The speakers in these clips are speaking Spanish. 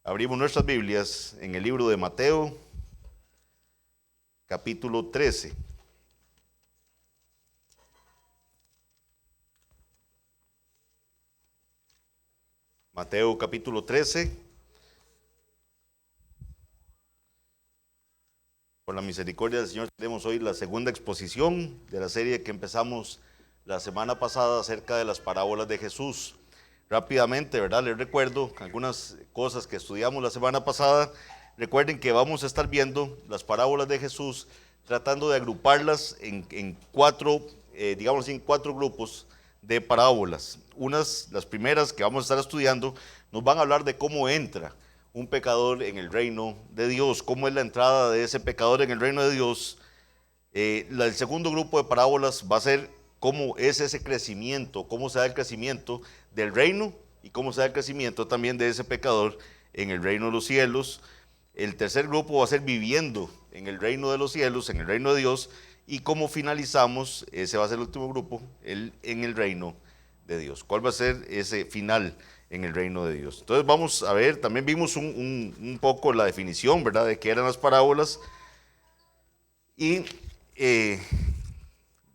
Abrimos nuestras Biblias en el libro de Mateo, capítulo 13. Mateo capítulo 13. Por la misericordia del Señor tenemos hoy la segunda exposición de la serie que empezamos la semana pasada acerca de las parábolas de Jesús. Rápidamente, ¿verdad? Les recuerdo algunas cosas que estudiamos la semana pasada. Recuerden que vamos a estar viendo las parábolas de Jesús, tratando de agruparlas en cuatro grupos de parábolas. Las primeras que vamos a estar estudiando, nos van a hablar de cómo entra un pecador en el reino de Dios, cómo es la entrada de ese pecador en el reino de Dios. El segundo grupo de parábolas va a ser cómo es ese crecimiento, cómo se da el crecimiento del reino y cómo se da el crecimiento también de ese pecador en el reino de los cielos. El tercer grupo va a ser viviendo en el reino de los cielos, en el reino de Dios, y cómo finalizamos, ese va a ser el último grupo, en el reino de Dios. ¿Cuál va a ser ese final en el reino de Dios? Entonces vamos a ver, también vimos un poco la definición, ¿verdad?, de qué eran las parábolas. Y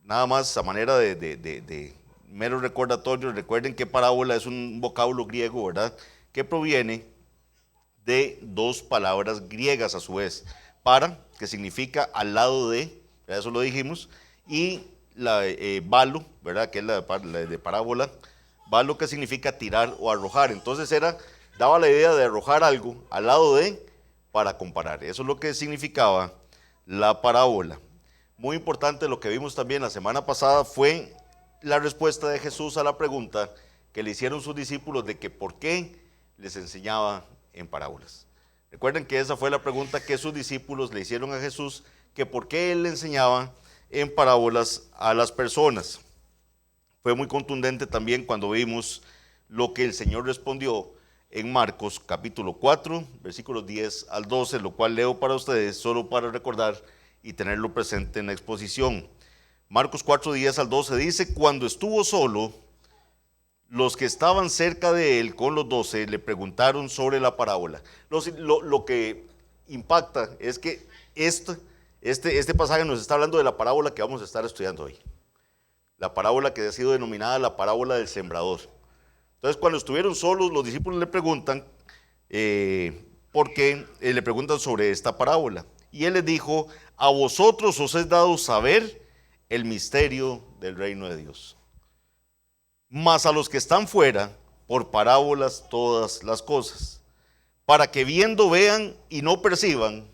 nada más a manera de mero recordatorio, recuerden que parábola es un vocablo griego, ¿verdad?, que proviene de dos palabras griegas a su vez. Para, que significa al lado de, eso lo dijimos, y la balo, ¿verdad?, que es la de parábola, balo, que significa tirar o arrojar. Entonces daba la idea de arrojar algo al lado de, para comparar. Eso es lo que significaba la parábola. Muy importante, lo que vimos también la semana pasada fue la respuesta de Jesús a la pregunta que le hicieron sus discípulos de que por qué les enseñaba en parábolas. Recuerden que esa fue la pregunta que sus discípulos le hicieron a Jesús, que por qué él le enseñaba en parábolas a las personas. Fue muy contundente también cuando vimos lo que el Señor respondió en Marcos capítulo 4, versículos 10 al 12, lo cual leo para ustedes solo para recordar y tenerlo presente en la exposición. Marcos 4, 10 al 12 dice: cuando estuvo solo, los que estaban cerca de él con los 12 le preguntaron sobre la parábola. Lo que impacta es que este pasaje nos está hablando de la parábola que vamos a estar estudiando hoy. La parábola que ha sido denominada la parábola del sembrador. Entonces, cuando estuvieron solos, los discípulos le preguntan por qué, le preguntan sobre esta parábola. Y él les dijo: a vosotros os es dado saber el misterio del reino de Dios, mas a los que están fuera, por parábolas todas las cosas, para que viendo vean y no perciban,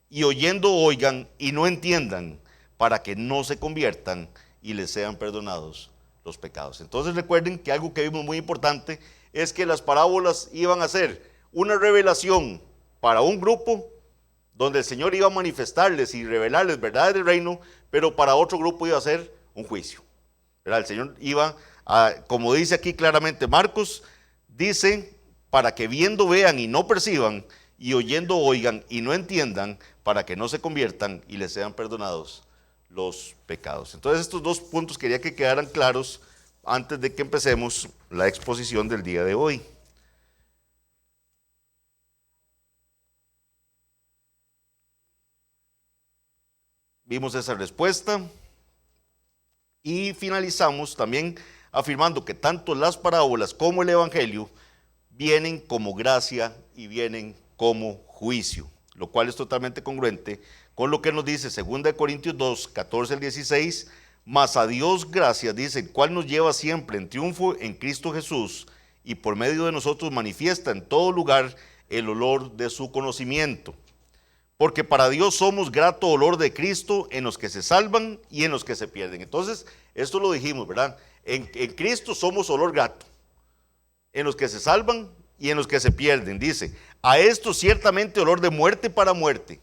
y oyendo oigan y no entiendan, para que no se conviertan y les sean perdonados los pecados. Entonces recuerden que algo que vimos muy importante es que las parábolas iban a ser una revelación para un grupo, donde el Señor iba a manifestarles y revelarles verdades del reino, pero para otro grupo iba a ser un juicio, ¿verdad? El Señor iba a, como dice aquí claramente Marcos, dice: para que viendo vean y no perciban, y oyendo oigan y no entiendan, para que no se conviertan y les sean perdonados los pecados. Entonces, estos dos puntos quería que quedaran claros antes de que empecemos la exposición del día de hoy. Vimos esa respuesta y finalizamos también afirmando que tanto las parábolas como el evangelio vienen como gracia y vienen como juicio, lo cual es totalmente congruente con lo que nos dice 2 Corintios 2, 14 al 16, mas a Dios gracias, dice, el cual nos lleva siempre en triunfo en Cristo Jesús, y por medio de nosotros manifiesta en todo lugar el olor de su conocimiento. Porque para Dios somos grato olor de Cristo en los que se salvan y en los que se pierden. Entonces, esto lo dijimos, ¿verdad? En Cristo somos olor grato, en los que se salvan y en los que se pierden. Dice: a esto ciertamente olor de muerte para muerte.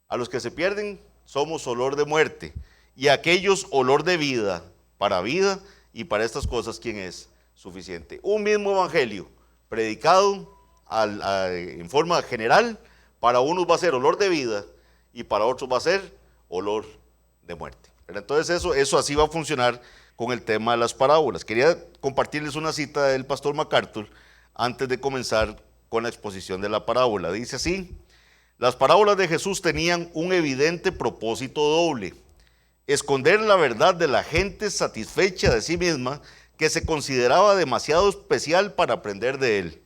A los que se pierden somos olor de muerte. Y a aquellos olor de vida para vida. Y para estas cosas, ¿quién es suficiente? Un mismo evangelio predicado en forma general. Para unos va a ser olor de vida y para otros va a ser olor de muerte. Pero entonces eso así va a funcionar con el tema de las parábolas. Quería compartirles una cita del pastor MacArthur antes de comenzar con la exposición de la parábola. Dice así: las parábolas de Jesús tenían un evidente propósito doble: esconder la verdad de la gente satisfecha de sí misma, que se consideraba demasiado especial para aprender de él,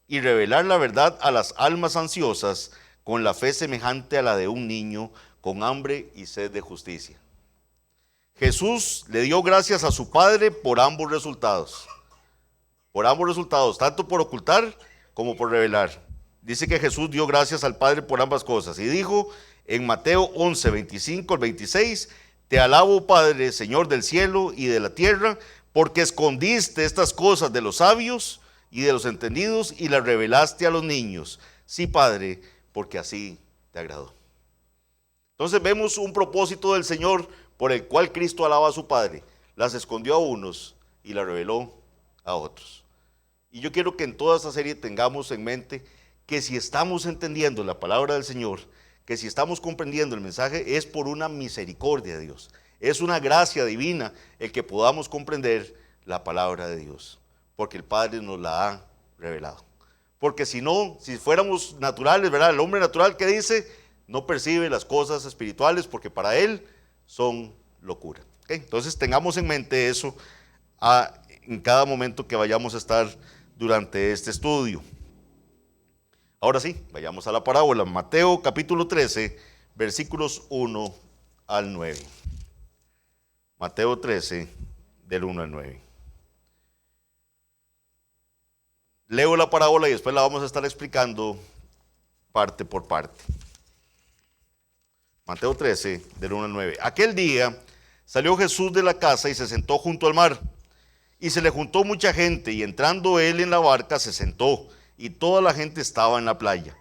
y revelar la verdad a las almas ansiosas con la fe semejante a la de un niño con hambre y sed de justicia. Jesús le dio gracias a su Padre por ambos resultados. Por ambos resultados, tanto por ocultar como por revelar. Dice que Jesús dio gracias al Padre por ambas cosas. Y dijo en Mateo 11, 25 al 26: te alabo, Padre, Señor del cielo y de la tierra, porque escondiste estas cosas de los sabios y de los entendidos y las revelaste a los niños. Sí, Padre, porque así te agradó. Entonces vemos un propósito del Señor por el cual Cristo alaba a su Padre. Las escondió a unos y las reveló a otros. Y yo quiero que en toda esta serie tengamos en mente que si estamos entendiendo la palabra del Señor, que si estamos comprendiendo el mensaje, es por una misericordia de Dios. Es una gracia divina el que podamos comprender la palabra de Dios, porque el Padre nos la ha revelado. Porque si no, si fuéramos naturales, ¿verdad? El hombre natural que dice, no percibe las cosas espirituales porque para él son locura. ¿Okay? Entonces tengamos en mente eso en cada momento que vayamos a estar durante este estudio. Ahora sí, vayamos a la parábola. Mateo capítulo 13, versículos 1 al 9. Mateo 13, del 1 al 9. Leo la parábola y después la vamos a estar explicando parte por parte. Mateo 13, del 1 al 9. Aquel día salió Jesús de la casa y se sentó junto al mar. Y se le juntó mucha gente, y entrando él en la barca se sentó, y toda la gente estaba en la playa.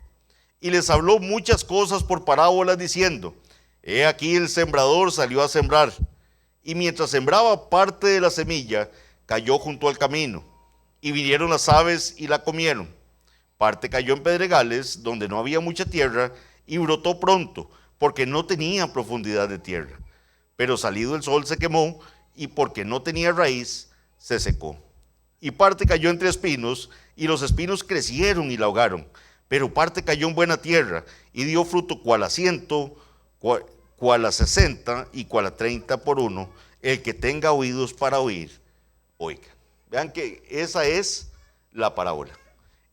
Y les habló muchas cosas por parábolas, diciendo: he aquí el sembrador salió a sembrar, y mientras sembraba, parte de la semilla cayó junto al camino, y vinieron las aves y la comieron. Parte cayó en pedregales, donde no había mucha tierra, y brotó pronto, porque no tenía profundidad de tierra. Pero salido el sol se quemó, y porque no tenía raíz, se secó. Y parte cayó entre espinos, y los espinos crecieron y la ahogaron. Pero parte cayó en buena tierra, y dio fruto cual a 100, cual a 60, y cual a 30 por uno. El que tenga oídos para oír, oiga. Vean que esa es la parábola.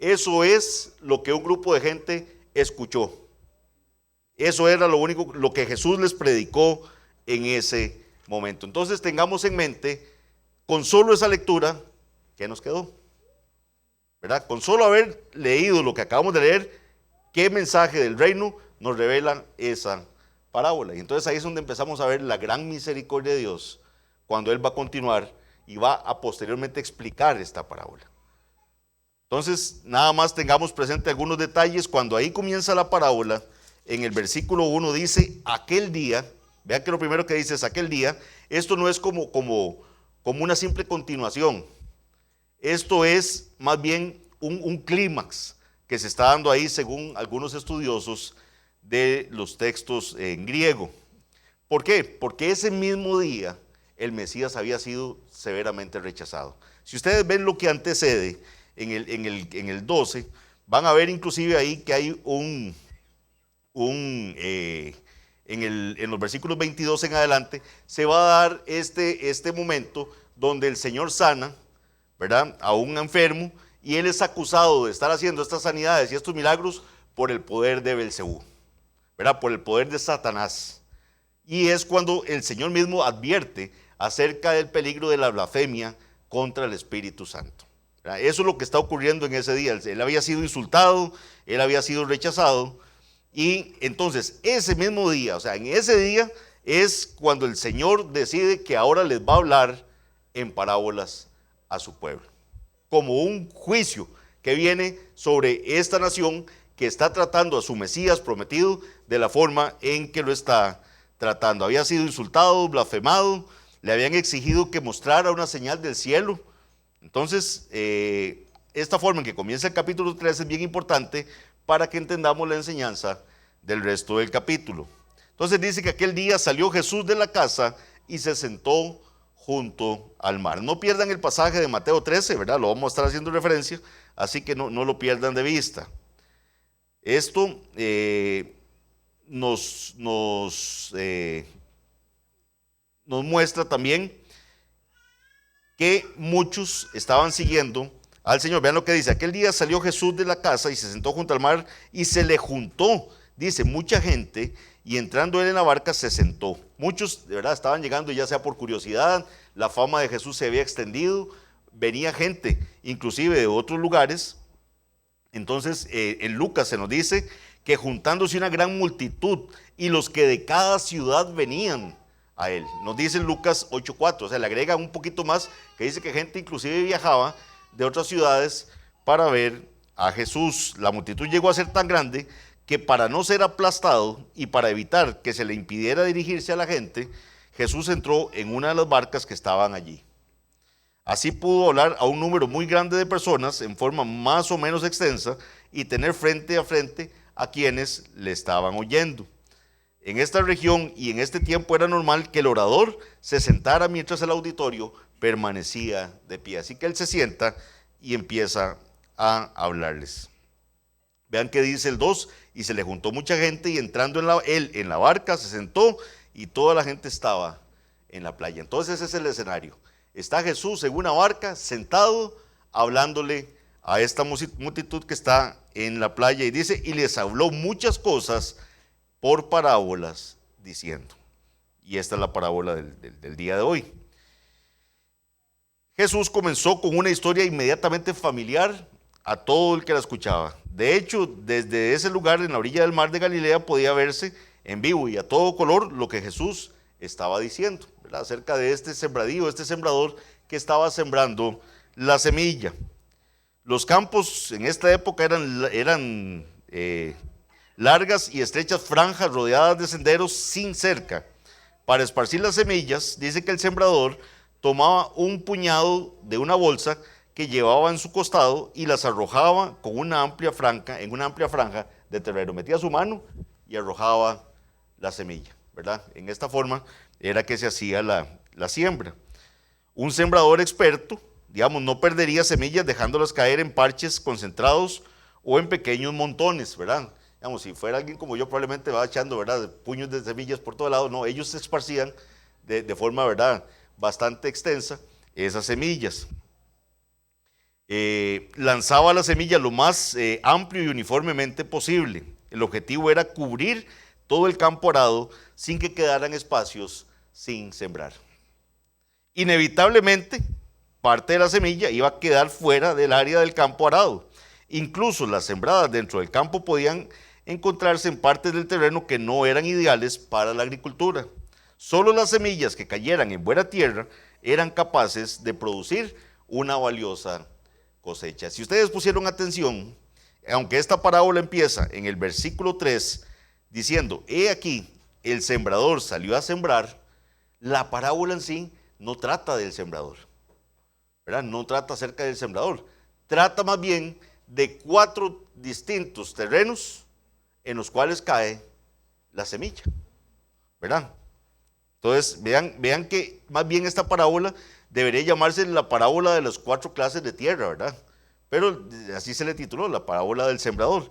Eso es lo que un grupo de gente escuchó. Eso era lo que Jesús les predicó en ese momento. Entonces tengamos en mente, con solo esa lectura, ¿qué nos quedó? ¿Verdad? Con solo haber leído lo que acabamos de leer, ¿qué mensaje del reino nos revela esa parábola? Y entonces ahí es donde empezamos a ver la gran misericordia de Dios, cuando Él va a continuar y va a posteriormente explicar esta parábola. Entonces, nada más tengamos presente algunos detalles. Cuando ahí comienza la parábola, en el versículo 1 dice, aquel día. Vean que lo primero que dice es aquel día. Esto no es como una simple continuación. Esto es más bien un clímax que se está dando ahí según algunos estudiosos de los textos en griego. ¿Por qué? Porque ese mismo día el Mesías había sido severamente rechazado. Si ustedes ven lo que antecede en el 12, van a ver inclusive ahí que hay en los versículos 22 en adelante, se va a dar este momento donde el Señor sana, ¿verdad?, a un enfermo, y él es acusado de estar haciendo estas sanidades y estos milagros por el poder de Belcebú, ¿verdad?, por el poder de Satanás. Y es cuando el Señor mismo advierte acerca del peligro de la blasfemia contra el Espíritu Santo, ¿verdad? Eso es lo que está ocurriendo en ese día. Él había sido insultado, él había sido rechazado, y entonces ese mismo día, o sea, en ese día es cuando el Señor decide que ahora les va a hablar en parábolas a su pueblo, como un juicio que viene sobre esta nación que está tratando a su Mesías prometido de la forma en que lo está tratando. Había sido insultado, blasfemado, le habían exigido que mostrara una señal del cielo. Entonces, esta forma en que comienza el capítulo 3 es bien importante para que entendamos la enseñanza del resto del capítulo. Entonces dice que aquel día salió Jesús de la casa y se sentó junto al mar. No pierdan el pasaje de Mateo 13, ¿verdad? Lo vamos a estar haciendo referencia, así que no lo pierdan de vista. Esto nos muestra también que muchos estaban siguiendo al Señor. Vean lo que dice: aquel día salió Jesús de la casa y se sentó junto al mar y se le juntó, dice, mucha gente, y entrando él en la barca se sentó. Muchos de verdad estaban llegando, ya sea por curiosidad, la fama de Jesús se había extendido, venía gente inclusive de otros lugares. Entonces en Lucas se nos dice que juntándose una gran multitud y los que de cada ciudad venían a él. Nos dice en Lucas 8:4, o sea, le agrega un poquito más, que dice que gente inclusive viajaba de otras ciudades para ver a Jesús. La multitud llegó a ser tan grande que para no ser aplastado y para evitar que se le impidiera dirigirse a la gente, Jesús entró en una de las barcas que estaban allí. Así pudo hablar a un número muy grande de personas en forma más o menos extensa y tener frente a frente a quienes le estaban oyendo. En esta región y en este tiempo era normal que el orador se sentara mientras el auditorio permanecía de pie. Así que él se sienta y empieza a hablarles. Vean que dice el 2, y se le juntó mucha gente y entrando él en la barca se sentó y toda la gente estaba en la playa. Entonces ese es el escenario. Está Jesús en una barca sentado hablándole a esta multitud que está en la playa y dice, y les habló muchas cosas por parábolas diciendo. Y esta es la parábola del día de hoy. Jesús comenzó con una historia inmediatamente familiar a todo el que la escuchaba. De hecho, desde ese lugar en la orilla del mar de Galilea podía verse en vivo y a todo color lo que Jesús estaba diciendo, ¿verdad? Acerca de este sembradío, este sembrador que estaba sembrando la semilla. Los campos en esta época eran largas y estrechas franjas rodeadas de senderos sin cerca. Para esparcir las semillas, dice que el sembrador tomaba un puñado de una bolsa que llevaba en su costado y las arrojaba en una amplia franja de terreno. Metía su mano y arrojaba la semilla, ¿verdad? En esta forma era que se hacía la siembra. Un sembrador experto, digamos, no perdería semillas dejándolas caer en parches concentrados o en pequeños montones, ¿verdad? Digamos, si fuera alguien como yo, probablemente va echando, ¿verdad?, puños de semillas por todo lado. No, ellos se esparcían de forma, ¿verdad?, bastante extensa esas semillas. Lanzaba la semilla lo más amplio y uniformemente posible. El objetivo era cubrir todo el campo arado sin que quedaran espacios sin sembrar. Inevitablemente, parte de la semilla iba a quedar fuera del área del campo arado. Incluso las sembradas dentro del campo podían encontrarse en partes del terreno que no eran ideales para la agricultura. Solo las semillas que cayeran en buena tierra eran capaces de producir una valiosa cosecha. Si ustedes pusieron atención, aunque esta parábola empieza en el versículo 3 diciendo, he aquí, el sembrador salió a sembrar, la parábola en sí no trata del sembrador, ¿verdad? No trata acerca del sembrador, trata más bien de 4 distintos terrenos en los cuales cae la semilla, ¿verdad? Entonces, vean que más bien esta parábola debería llamarse la parábola de las 4 clases de tierra, ¿verdad? Pero así se le tituló, la parábola del sembrador.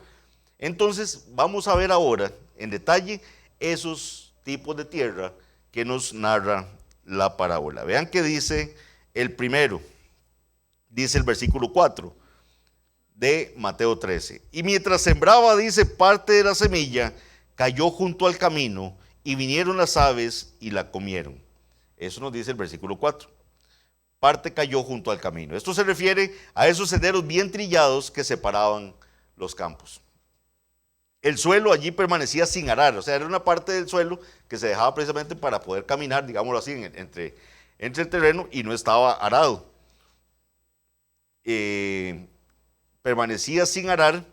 Entonces, vamos a ver ahora en detalle esos tipos de tierra que nos narra la parábola. Vean que dice el primero, dice el versículo 4 de Mateo 13. Y mientras sembraba, dice, parte de la semilla cayó junto al camino y vinieron las aves y la comieron. Eso nos dice el versículo 4. Parte cayó junto al camino. Esto se refiere a esos senderos bien trillados que separaban los campos. El suelo allí permanecía sin arar, o sea, era una parte del suelo que se dejaba precisamente para poder caminar, digámoslo así, entre el terreno y no estaba arado. Permanecía sin arar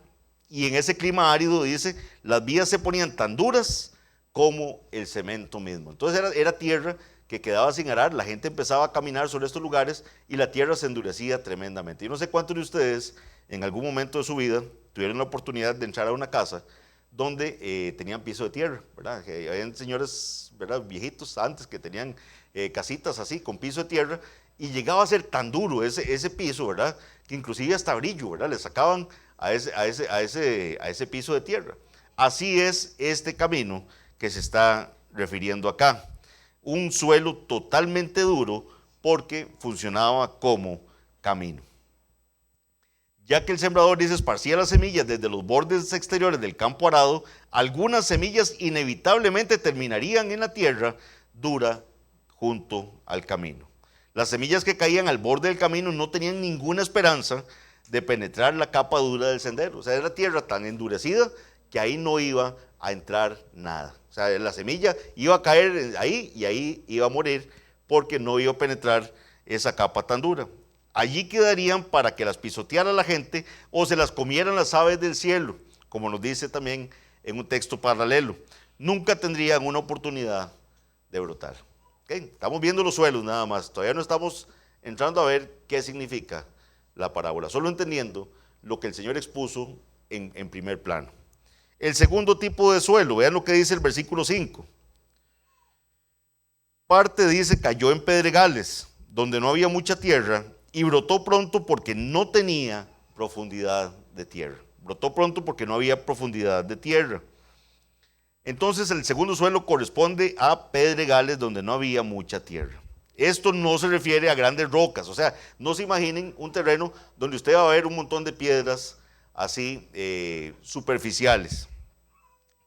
y en ese clima árido, dice, las vías se ponían tan duras como el cemento mismo. Entonces era tierra que quedaba sin arar, la gente empezaba a caminar sobre estos lugares y la tierra se endurecía tremendamente. Yo no sé cuántos de ustedes en algún momento de su vida tuvieron la oportunidad de entrar a una casa donde tenían piso de tierra, ¿verdad? Que habían señores, ¿verdad?, viejitos antes que tenían casitas así con piso de tierra y llegaba a ser tan duro ese piso, ¿verdad?, que inclusive hasta brillo, ¿verdad?, le sacaban a ese piso de tierra. Así es este camino que se está refiriendo acá. Un suelo totalmente duro porque funcionaba como camino. Ya que el sembrador dice esparcía las semillas desde los bordes exteriores del campo arado, algunas semillas inevitablemente terminarían en la tierra dura junto al camino. Las semillas que caían al borde del camino no tenían ninguna esperanza de penetrar la capa dura del sendero. O sea, era tierra tan endurecida que ahí no iba a entrar nada. O sea, la semilla iba a caer ahí y ahí iba a morir porque no iba a penetrar esa capa tan dura. Allí quedarían para que las pisoteara la gente o se las comieran las aves del cielo, como nos dice también en un texto paralelo. Nunca tendrían una oportunidad de brotar. ¿Okay? Estamos viendo los suelos nada más, todavía no estamos entrando a ver qué significa la parábola, solo entendiendo lo que el Señor expuso en primer plano. El segundo tipo de suelo, vean lo que dice el versículo 5. Parte dice, cayó en pedregales, donde no había mucha tierra, y brotó pronto porque no tenía profundidad de tierra. Brotó pronto porque no había profundidad de tierra. Entonces el segundo suelo corresponde a pedregales donde no había mucha tierra. Esto no se refiere a grandes rocas, o sea, no se imaginen un terreno donde usted va a ver un montón de piedras así superficiales.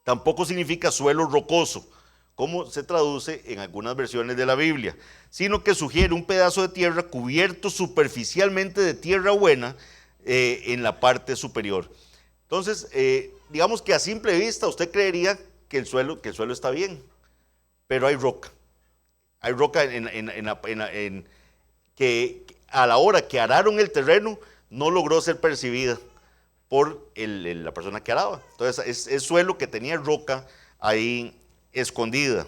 Tampoco significa suelo rocoso, como se traduce en algunas versiones de la Biblia, sino que sugiere un pedazo de tierra cubierto superficialmente de tierra buena en la parte superior. Entonces, digamos que a simple vista usted creería que el suelo está bien, pero hay roca. Hay roca que a la hora que araron el terreno no logró ser percibida por la persona que araba. Entonces es suelo que tenía roca ahí escondida.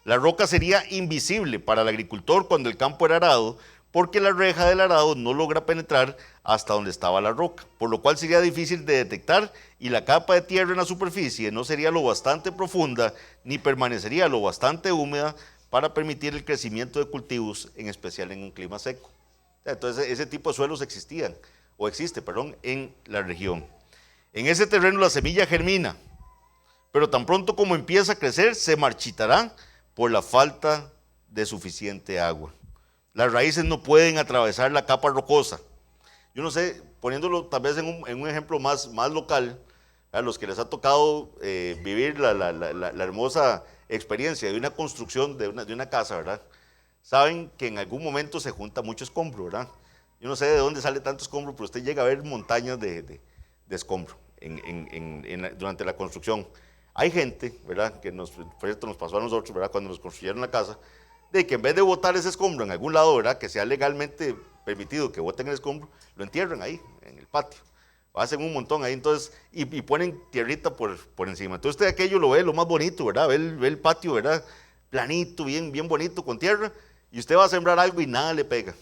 La roca sería invisible para el agricultor cuando el campo era arado, porque la reja del arado no logra penetrar hasta donde estaba la roca, por lo cual sería difícil de detectar y la capa de tierra en la superficie no sería lo bastante profunda ni permanecería lo bastante húmeda para permitir el crecimiento de cultivos, en especial en un clima seco. Entonces ese tipo de suelos existe en la región. En ese terreno la semilla germina, pero tan pronto como empieza a crecer se marchitará por la falta de suficiente agua. Las raíces no pueden atravesar la capa rocosa. Yo no sé, poniéndolo tal vez en un ejemplo más local, a los que les ha tocado vivir la hermosa experiencia de una construcción de una casa, ¿verdad? Saben que en algún momento se junta mucho escombro, ¿verdad? Yo no sé de dónde sale tanto escombro, pero usted llega a ver montañas de escombro durante la construcción. Hay gente, ¿verdad?, que nos pasó a nosotros, ¿verdad?, cuando nos construyeron la casa, de que en vez de botar ese escombro en algún lado, ¿verdad?, que sea legalmente permitido que boten el escombro, lo entierran ahí, en el patio. Hacen un montón ahí, entonces, y ponen tierrita por encima. Entonces usted aquello lo ve lo más bonito, ¿verdad? Ve el patio, ¿verdad?, planito, bien bonito, con tierra, y usted va a sembrar algo y nada le pega.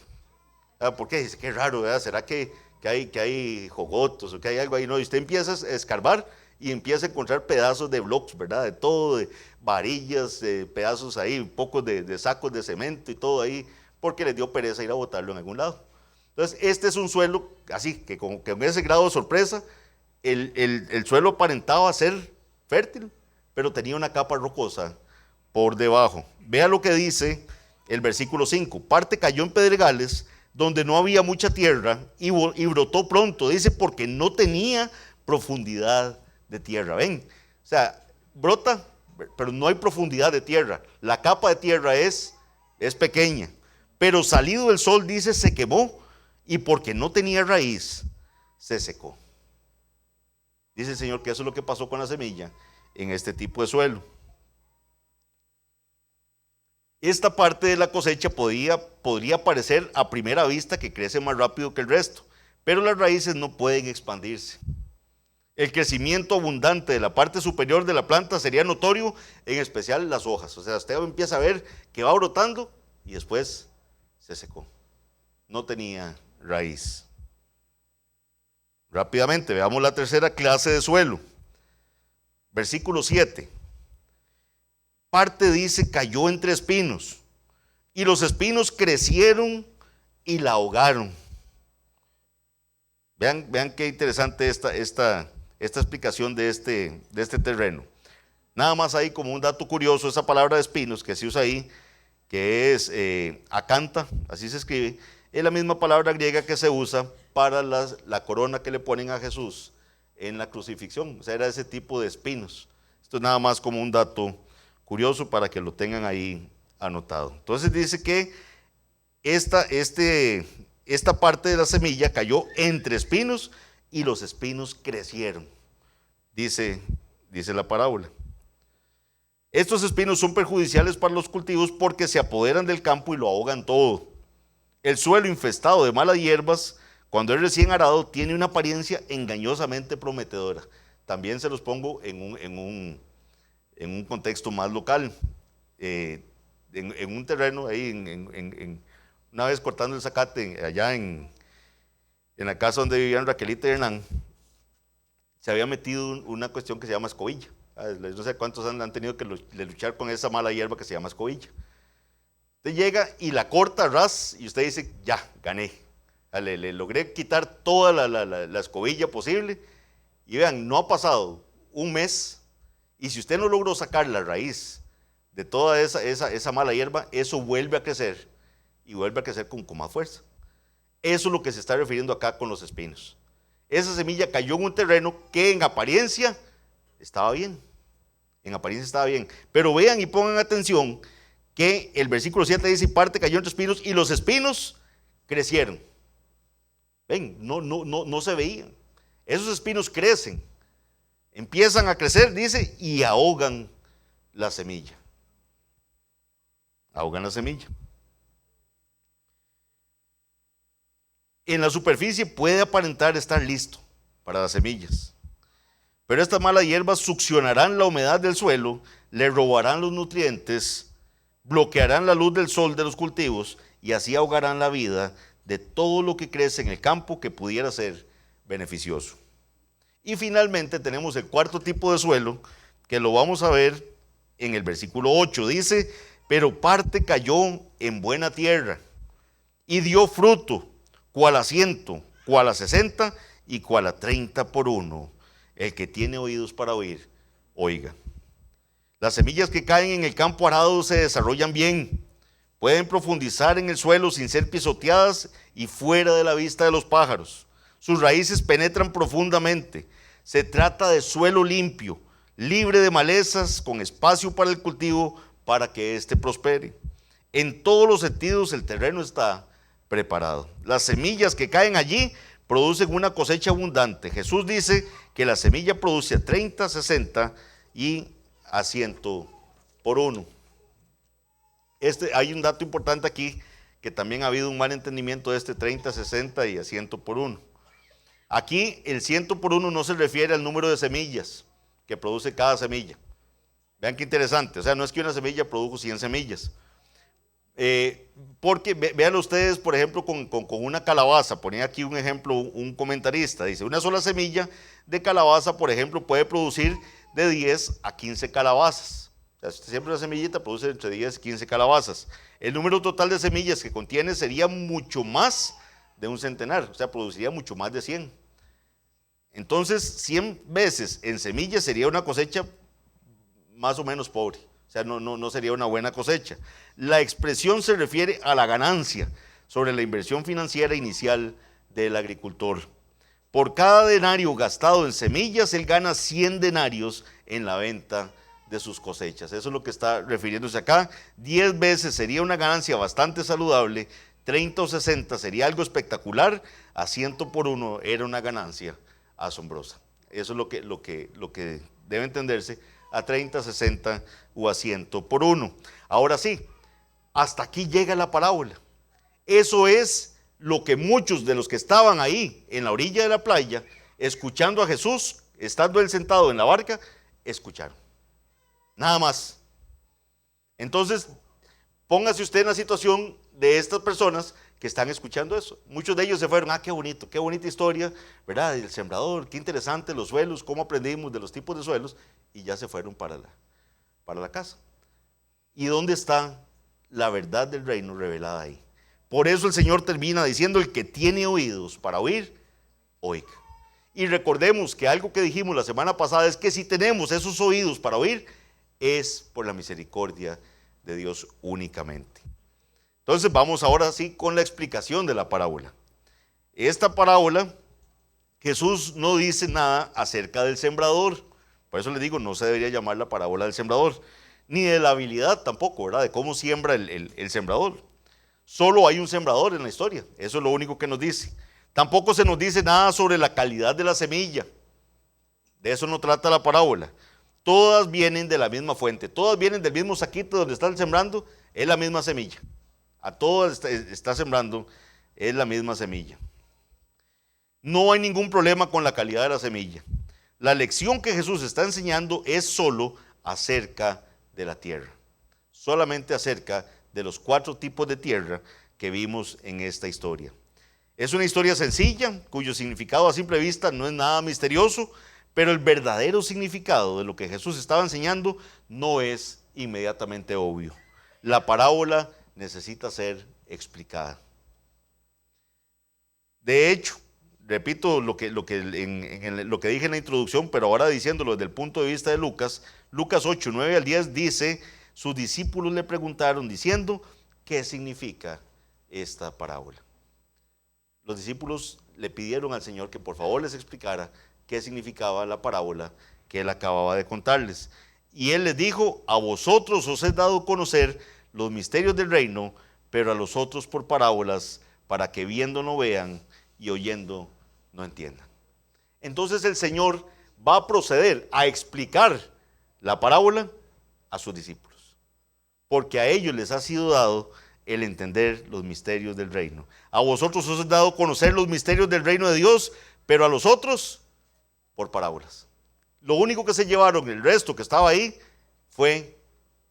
¿Por qué? Dice, qué raro, ¿verdad? ¿Será que hay jogotos o que hay algo ahí? No, y usted empieza a escarbar y empieza a encontrar pedazos de blocks, ¿verdad? De todo, de varillas, pedazos ahí, pocos de sacos de cemento y todo ahí, porque les dio pereza ir a botarlo en algún lado. Entonces, este es un suelo así, que con ese grado de sorpresa, el suelo aparentaba ser fértil, pero tenía una capa rocosa por debajo. Vea lo que dice el versículo 5. Parte cayó en pedregales, donde no había mucha tierra, y brotó pronto, dice, porque no tenía profundidad de tierra. ¿Ven? O sea, brota, pero no hay profundidad de tierra. La capa de tierra es pequeña, pero salido el sol, dice, se quemó, y porque no tenía raíz, se secó. Dice el Señor que eso es lo que pasó con la semilla en este tipo de suelo. Esta parte de la cosecha podría parecer a primera vista que crece más rápido que el resto, pero las raíces no pueden expandirse. El crecimiento abundante de la parte superior de la planta sería notorio, en especial las hojas. O sea, usted empieza a ver que va brotando y después se secó. No tenía raíz. Rápidamente, veamos la tercera clase de suelo. Versículo 7. Parte dice, cayó entre espinos, y los espinos crecieron y la ahogaron. Vean qué interesante esta explicación de este terreno. Nada más ahí como un dato curioso, esa palabra de espinos que se usa ahí, que es acanta, así se escribe, es la misma palabra griega que se usa para la corona que le ponen a Jesús en la crucifixión. O sea, era ese tipo de espinos. Esto es nada más como un dato curioso para que lo tengan ahí anotado. Entonces dice que esta parte de la semilla cayó entre espinos y los espinos crecieron, dice la parábola. Estos espinos son perjudiciales para los cultivos porque se apoderan del campo y lo ahogan todo. El suelo infestado de malas hierbas, cuando es recién arado, tiene una apariencia engañosamente prometedora. También se los pongo en un contexto más local. En un terreno, ahí una vez cortando el zacate, allá en la casa donde vivían Raquelita y Hernán, se había metido una cuestión que se llama escobilla. No sé cuántos han tenido que luchar con esa mala hierba que se llama escobilla. Usted llega y la corta ras y usted dice, ya, gané. Le logré quitar toda la escobilla posible. Y vean, no ha pasado un mes y si usted no logró sacar la raíz de toda esa mala hierba, eso vuelve a crecer y vuelve a crecer con más fuerza. Eso es lo que se está refiriendo acá con los espinos. Esa semilla cayó en un terreno que en apariencia estaba bien. En apariencia estaba bien. Pero vean y pongan atención que el versículo 7 dice, parte cayó entre espinos y los espinos crecieron. Ven, no se veían. Esos espinos crecen, empiezan a crecer, dice, y ahogan la semilla. Ahogan la semilla. En la superficie puede aparentar estar listo para las semillas, pero estas malas hierbas succionarán la humedad del suelo, le robarán los nutrientes, bloquearán la luz del sol de los cultivos y así ahogarán la vida de todo lo que crece en el campo que pudiera ser beneficioso. Y finalmente tenemos el cuarto tipo de suelo que lo vamos a ver en el versículo 8. Dice, pero parte cayó en buena tierra y dio fruto, cual a 100, cual a 60 y cual a 30 por uno. El que tiene oídos para oír, oiga. Las semillas que caen en el campo arado se desarrollan bien, pueden profundizar en el suelo sin ser pisoteadas y fuera de la vista de los pájaros. Sus raíces penetran profundamente. Se trata de suelo limpio, libre de malezas, con espacio para el cultivo para que éste prospere. En todos los sentidos el terreno está preparado. Las semillas que caen allí producen una cosecha abundante. Jesús dice que la semilla produce a 30, 60 y a 100 por uno. Hay un dato importante aquí, que también ha habido un mal entendimiento de este 30, 60 y a 100 por uno. Aquí el 100 por uno no se refiere al número de semillas que produce cada semilla. Vean qué interesante, o sea, no es que una semilla produjo 100 semillas. Porque vean ustedes, por ejemplo, con una calabaza, ponía aquí un ejemplo, un comentarista, dice, una sola semilla de calabaza, por ejemplo, puede producir de 10 a 15 calabazas. O sea, si usted siembra una semillita, produce entre 10 y 15 calabazas. El número total de semillas que contiene sería mucho más de un centenar, o sea, produciría mucho más de 100. Entonces, 100 veces en semillas sería una cosecha más o menos pobre. O sea, no sería una buena cosecha. La expresión se refiere a la ganancia sobre la inversión financiera inicial del agricultor. Por cada denario gastado en semillas, él gana 100 denarios en la venta de sus cosechas. Eso es lo que está refiriéndose acá. 10 veces sería una ganancia bastante saludable, 30 o 60 sería algo espectacular, a 100 por uno era una ganancia asombrosa. Eso es lo que debe entenderse, a 30, 60 o a 100 por uno. Ahora sí, hasta aquí llega la parábola. Eso es lo que muchos de los que estaban ahí en la orilla de la playa, escuchando a Jesús, estando él sentado en la barca, escucharon. Nada más. Entonces, póngase usted en la situación de estas personas que están escuchando eso. Muchos de ellos se fueron, qué bonito, qué bonita historia, ¿verdad? El sembrador, qué interesante los suelos, cómo aprendimos de los tipos de suelos, y ya se fueron para la casa. ¿Y dónde está la verdad del reino revelada ahí? Por eso el Señor termina diciendo: el que tiene oídos para oír, oiga. Y recordemos que algo que dijimos la semana pasada es que si tenemos esos oídos para oír, es por la misericordia de Dios únicamente. Entonces vamos ahora sí con la explicación de la parábola. Esta parábola, Jesús no dice nada acerca del sembrador. Por eso les digo, no se debería llamar la parábola del sembrador, ni de la habilidad tampoco, ¿verdad? De cómo siembra el sembrador. Solo hay un sembrador en la historia, eso es lo único que nos dice. Tampoco se nos dice nada sobre la calidad de la semilla. De eso no trata la parábola. Todas vienen de la misma fuente, todas vienen del mismo saquito donde están sembrando, es la misma semilla. A todas está sembrando, es la misma semilla. No hay ningún problema con la calidad de la semilla. La lección que Jesús está enseñando es solo acerca de la tierra. Solamente acerca de los 4 tipos de tierra que vimos en esta historia. Es una historia sencilla, cuyo significado a simple vista no es nada misterioso, pero el verdadero significado de lo que Jesús estaba enseñando no es inmediatamente obvio. La parábola necesita ser explicada. De hecho, repito lo que dije en la introducción, pero ahora diciéndolo desde el punto de vista de Lucas, Lucas 8, 9 al 10 dice: sus discípulos le preguntaron diciendo, ¿qué significa esta parábola? Los discípulos le pidieron al Señor que por favor les explicara qué significaba la parábola que él acababa de contarles. Y él les dijo: a vosotros os he dado a conocer los misterios del reino, pero a los otros por parábolas, para que viendo no vean y oyendo no entiendan. Entonces el Señor va a proceder a explicar la parábola a sus discípulos, porque a ellos les ha sido dado el entender los misterios del reino. A vosotros os he dado a conocer los misterios del reino de Dios, pero a los otros por parábolas. Lo único que se llevaron, el resto que estaba ahí, fue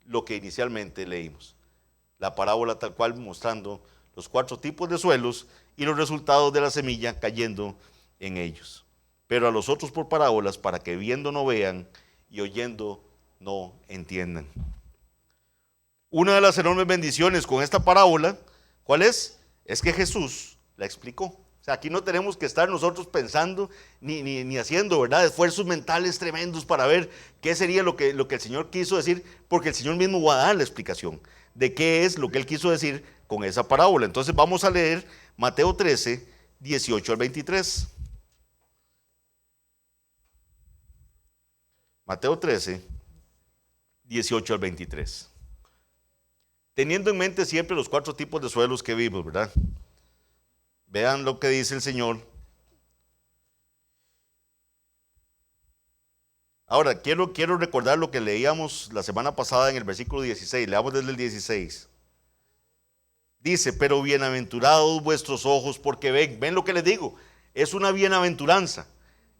lo que inicialmente leímos. La parábola tal cual, mostrando los 4 tipos de suelos y los resultados de la semilla cayendo en ellos. Pero a los otros por parábolas, para que viendo no vean y oyendo no entiendan. Una de las enormes bendiciones con esta parábola, ¿cuál es? Es que Jesús la explicó. O sea, aquí no tenemos que estar nosotros pensando ni haciendo, ¿verdad?, esfuerzos mentales tremendos para ver qué sería lo que el Señor quiso decir, porque el Señor mismo va a dar la explicación de qué es lo que Él quiso decir con esa parábola. Entonces vamos a leer Mateo 13, 18 al 23. Mateo 13, 18 al 23. Teniendo en mente siempre los 4 tipos de suelos que vimos, ¿verdad? Vean lo que dice el Señor. Ahora, quiero recordar lo que leíamos la semana pasada en el versículo 16. Leamos desde el 16. Dice: pero bienaventurados vuestros ojos porque ven. ¿Ven lo que les digo? Es una bienaventuranza.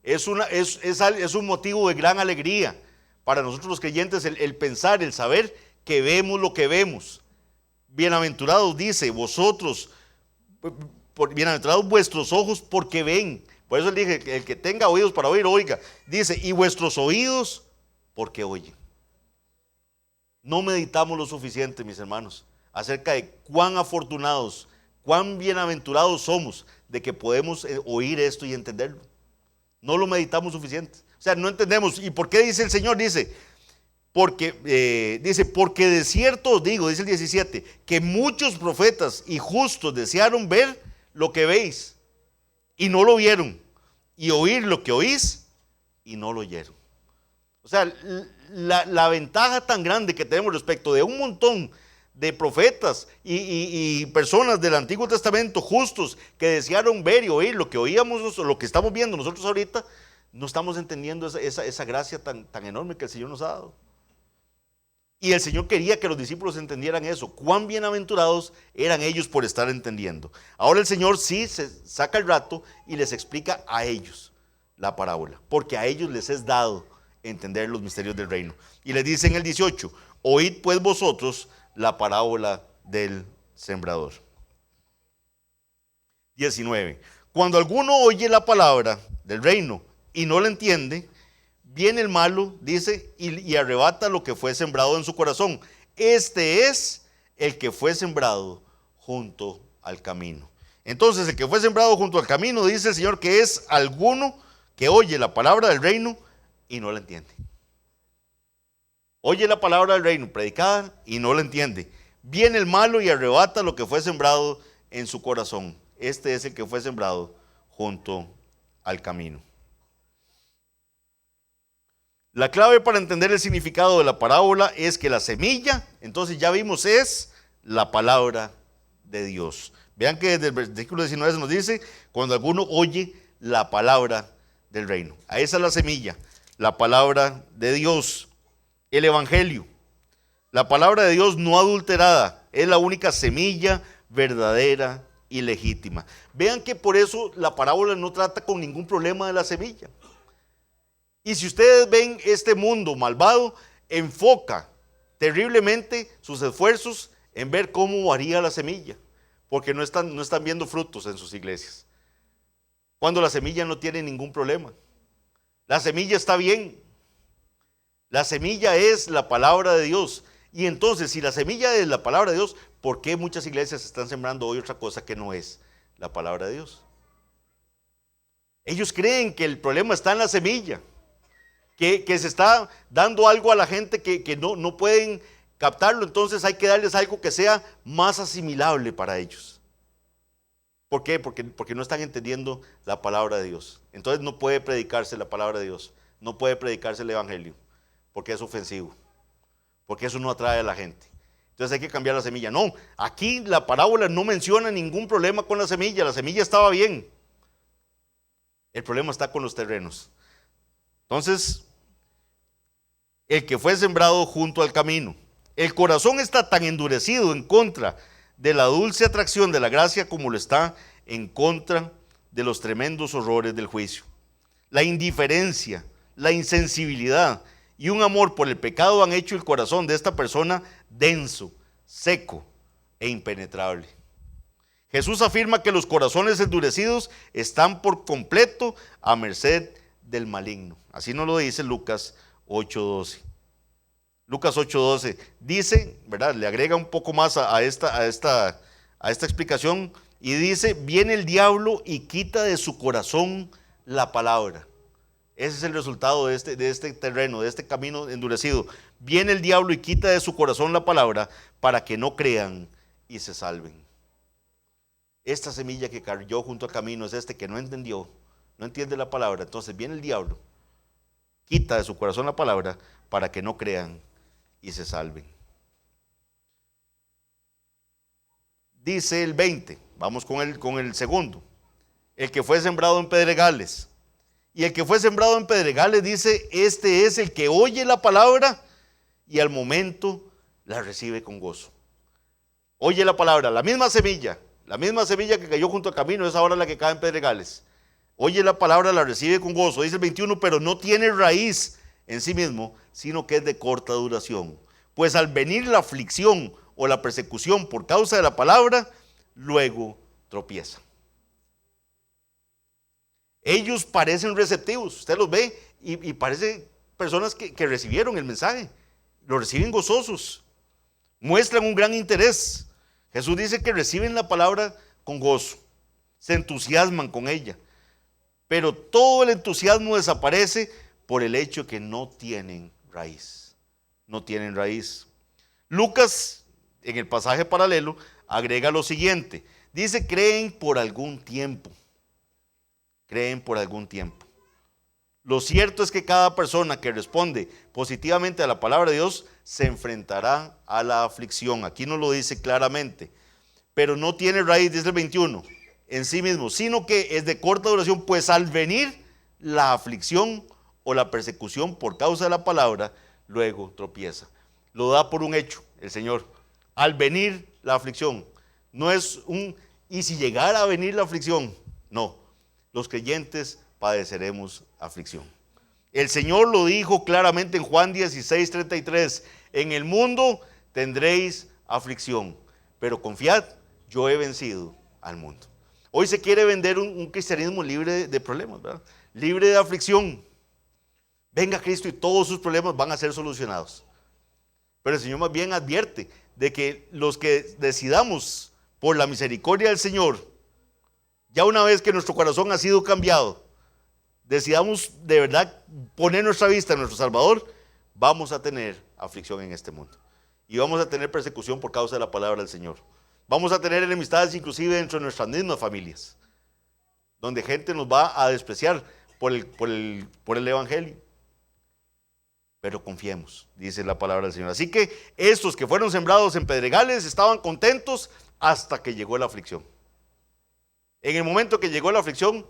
Es un motivo de gran alegría para nosotros los creyentes el pensar, el saber que vemos lo que vemos. Bienaventurados, dice, vosotros, bienaventurados vuestros ojos porque ven. Por eso le dije, el que tenga oídos para oír, oiga. Dice: y vuestros oídos porque oyen. No meditamos lo suficiente, mis hermanos, acerca de cuán afortunados, cuán bienaventurados somos de que podemos oír esto y entenderlo. No lo meditamos suficiente. O sea, no entendemos. ¿Y por qué dice el Señor? Dice: porque de cierto os digo, dice el 17, que muchos profetas y justos desearon ver lo que veis y no lo vieron, y oír lo que oís y no lo oyeron. O sea, la ventaja tan grande que tenemos respecto de un montón de profetas y personas del Antiguo Testamento justos que desearon ver y oír lo que oíamos, lo que estamos viendo nosotros ahorita, no estamos entendiendo esa gracia tan enorme que el Señor nos ha dado. Y el Señor quería que los discípulos entendieran eso. Cuán bienaventurados eran ellos por estar entendiendo. Ahora el Señor sí se saca el rato y les explica a ellos la parábola, porque a ellos les es dado entender los misterios del reino. Y les dice en el 18: oíd pues vosotros la parábola del sembrador. 19. Cuando alguno oye la palabra del reino y no la entiende, Viene el malo, dice, y arrebata lo que fue sembrado en su corazón. Este es el que fue sembrado junto al camino. Entonces, el que fue sembrado junto al camino, dice el Señor, que es alguno que oye la palabra del reino y no la entiende. Oye la palabra del reino predicada y no la entiende. Viene el malo y arrebata lo que fue sembrado en su corazón. Este es el que fue sembrado junto al camino. La clave para entender el significado de la parábola es que la semilla, entonces ya vimos, es la palabra de Dios. Vean que desde el versículo 19 nos dice, cuando alguno oye la palabra del reino. A esa es la semilla, la palabra de Dios, el evangelio. La palabra de Dios no adulterada es la única semilla verdadera y legítima. Vean que por eso la parábola no trata con ningún problema de la semilla. Y si ustedes ven este mundo malvado, enfoca terriblemente sus esfuerzos en ver cómo varía la semilla, porque no están viendo frutos en sus iglesias. Cuando la semilla no tiene ningún problema. La semilla está bien. La semilla es la palabra de Dios. Y entonces, si la semilla es la palabra de Dios, ¿por qué muchas iglesias están sembrando hoy otra cosa que no es la palabra de Dios? Ellos creen que el problema está en la semilla. Que se está dando algo a la gente que no pueden captarlo, entonces hay que darles algo que sea más asimilable para ellos. ¿Por qué? Porque no están entendiendo la palabra de Dios. Entonces no puede predicarse la palabra de Dios, no puede predicarse el evangelio, porque es ofensivo, porque eso no atrae a la gente. Entonces hay que cambiar la semilla. No, aquí la parábola no menciona ningún problema con la semilla estaba bien. El problema está con los terrenos. Entonces, el que fue sembrado junto al camino. El corazón está tan endurecido en contra de la dulce atracción de la gracia como lo está en contra de los tremendos horrores del juicio. La indiferencia, la insensibilidad y un amor por el pecado han hecho el corazón de esta persona denso, seco e impenetrable. Jesús afirma que los corazones endurecidos están por completo a merced del maligno. Así nos lo dice Lucas 8:12. Lucas 8:12 dice, ¿verdad? Le agrega un poco más a esta explicación y dice, viene el diablo y quita de su corazón la palabra. Ese es el resultado de este terreno, de este camino endurecido. Viene el diablo y quita de su corazón la palabra para que no crean y se salven. Esta semilla que cayó junto al camino es que no entendió, no entiende la palabra. Entonces viene el diablo, quita de su corazón la palabra para que no crean y se salven. Dice el 20, vamos con el segundo. El que fue sembrado en pedregales. Y el que fue sembrado en pedregales dice, este es el que oye la palabra y al momento la recibe con gozo. Oye la palabra, la misma semilla que cayó junto al camino es ahora la que cae en pedregales. Oye la palabra, la recibe con gozo. Dice el 21, pero no tiene raíz en sí mismo, sino que es de corta duración. Pues al venir la aflicción o la persecución por causa de la palabra, luego tropieza. Ellos parecen receptivos, usted los ve y parecen personas que recibieron el mensaje, lo reciben gozosos, muestran un gran interés. Jesús dice que reciben la palabra con gozo, se entusiasman con ella, pero todo el entusiasmo desaparece por el hecho que no tienen raíz, no tienen raíz. Lucas, en el pasaje paralelo, agrega lo siguiente, dice, creen por algún tiempo. Creen por algún tiempo. Lo cierto es que cada persona que responde positivamente a la palabra de Dios se enfrentará a la aflicción. Aquí no lo dice claramente, pero no tiene raíz, dice el 21, en sí mismo, sino que es de corta duración, pues al venir la aflicción o la persecución por causa de la palabra, luego tropieza. Lo da por un hecho el Señor. Al venir la aflicción, no es y si llegara a venir la aflicción, no. Los creyentes padeceremos aflicción. El Señor lo dijo claramente en Juan 16:33, en el mundo tendréis aflicción, pero confiad, yo he vencido al mundo. Hoy se quiere vender un cristianismo libre de problemas, ¿verdad? Libre de aflicción. Venga Cristo y todos sus problemas van a ser solucionados. Pero el Señor más bien advierte de que los que decidamos por la misericordia del Señor, ya una vez que nuestro corazón ha sido cambiado, decidamos de verdad poner nuestra vista en nuestro Salvador, vamos a tener aflicción en este mundo. Y vamos a tener persecución por causa de la palabra del Señor. Vamos a tener enemistades inclusive dentro de nuestras mismas familias, donde gente nos va a despreciar por el Evangelio. Pero confiemos, dice la palabra del Señor. Así que estos que fueron sembrados en pedregales estaban contentos hasta que llegó la aflicción. En el momento que llegó la aflicción,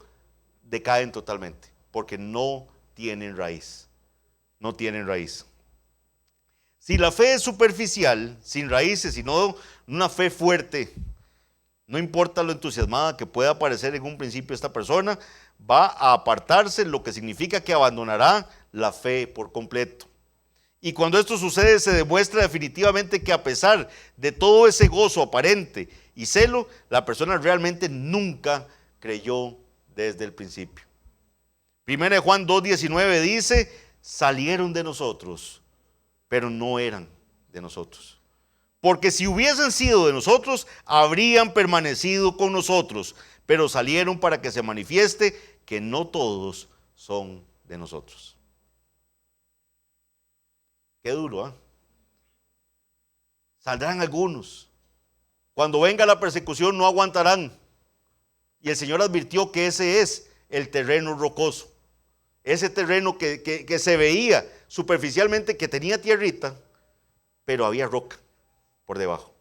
decaen totalmente, porque no tienen raíz. No tienen raíz. Si la fe es superficial, sin raíces, sino una fe fuerte, no importa lo entusiasmada que pueda parecer en un principio esta persona, va a apartarse, lo que significa que abandonará la fe por completo. Y cuando esto sucede, se demuestra definitivamente que a pesar de todo ese gozo aparente y celo, la persona realmente nunca creyó desde el principio. 1 Juan 2:19 dice, salieron de nosotros, pero no eran de nosotros. Porque si hubiesen sido de nosotros, habrían permanecido con nosotros, pero salieron para que se manifieste que no todos son de nosotros. Qué duro, ¿eh? Saldrán algunos. Cuando venga la persecución no aguantarán. Y el Señor advirtió que ese es el terreno rocoso. Ese terreno que se veía superficialmente que tenía tierrita, pero había roca por debajo.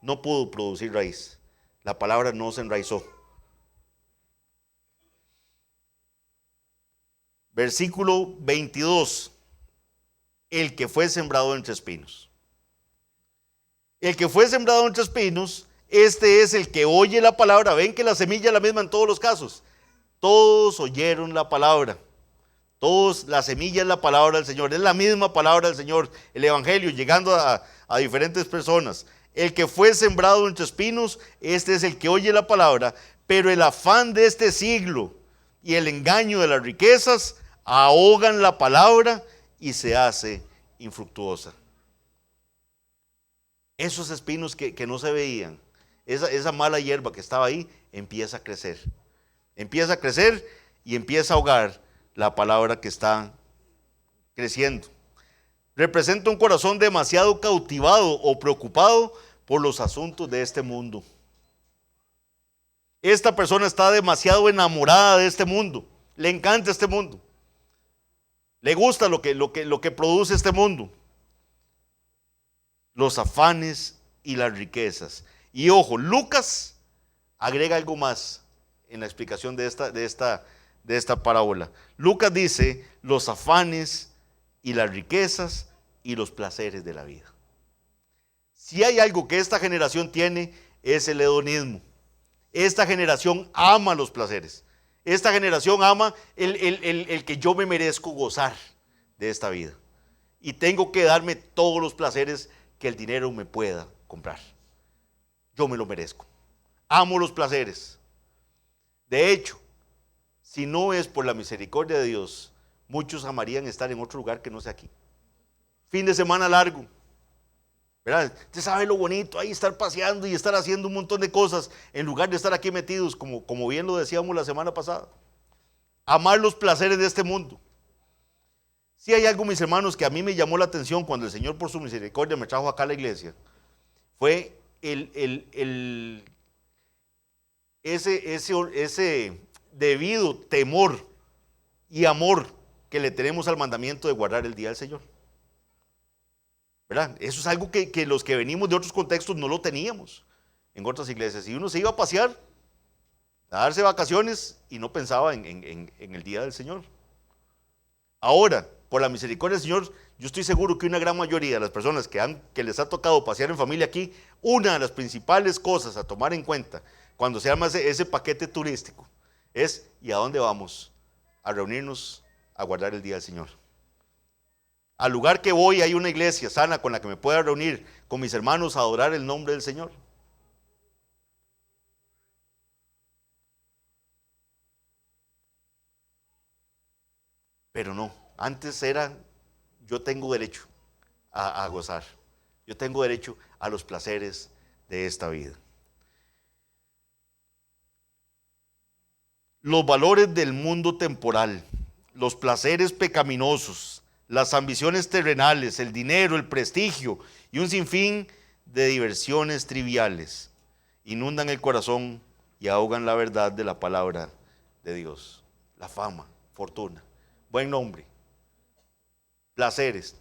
No pudo producir raíz. La palabra no se enraizó. Versículo 22. El que fue sembrado entre espinos. El que fue sembrado entre espinos, este es el que oye la palabra. Ven que la semilla es la misma en todos los casos. Todos oyeron la palabra. Todos, la semilla es la palabra del Señor. Es la misma palabra del Señor. El Evangelio llegando a diferentes personas. El que fue sembrado entre espinos, este es el que oye la palabra. Pero el afán de este siglo y el engaño de las riquezas ahogan la palabra y se hace infructuosa. Esos espinos que no se veían, esa mala hierba que estaba ahí, empieza a crecer. Empieza a crecer y empieza a ahogar la palabra que está creciendo. Representa un corazón demasiado cautivado o preocupado por los asuntos de este mundo. Esta persona está demasiado enamorada de este mundo. Le encanta este mundo. Le gusta lo que produce este mundo. Los afanes y las riquezas. Y ojo, Lucas agrega algo más en la explicación de esta parábola. Lucas dice los afanes y las riquezas y los placeres de la vida. Si hay algo que esta generación tiene, es el hedonismo. Esta generación ama los placeres. Esta generación ama el que yo me merezco gozar de esta vida. Y tengo que darme todos los placeres que el dinero me pueda comprar. Yo me lo merezco. Amo los placeres. De hecho, si no es por la misericordia de Dios, muchos amarían estar en otro lugar que no sea aquí. Fin de semana largo. ¿Verdad? Usted sabe lo bonito ahí estar paseando y estar haciendo un montón de cosas en lugar de estar aquí metidos, como bien lo decíamos la semana pasada. Amar los placeres de este mundo. Si hay algo, mis hermanos, que a mí me llamó la atención cuando el Señor por su misericordia me trajo acá a la iglesia, fue ese debido temor y amor que le tenemos al mandamiento de guardar el día del Señor. ¿Verdad? Eso es algo que los que venimos de otros contextos no lo teníamos en otras iglesias. Y uno se iba a pasear, a darse vacaciones y no pensaba en el día del Señor. Ahora, por la misericordia del Señor, yo estoy seguro que una gran mayoría de las personas que les ha tocado pasear en familia aquí, una de las principales cosas a tomar en cuenta cuando se arma ese paquete turístico es: ¿y a dónde vamos? A reunirnos a guardar el día del Señor. Al lugar que voy hay una iglesia sana con la que me pueda reunir con mis hermanos a adorar el nombre del Señor. Pero no, Antes era, yo tengo derecho a gozar. Yo tengo derecho a los placeres de esta vida. Los valores del mundo temporal, los placeres pecaminosos, las ambiciones terrenales, el dinero, el prestigio y un sinfín de diversiones triviales inundan el corazón y ahogan la verdad de la palabra de Dios. La fama, fortuna, buen nombre, placeres.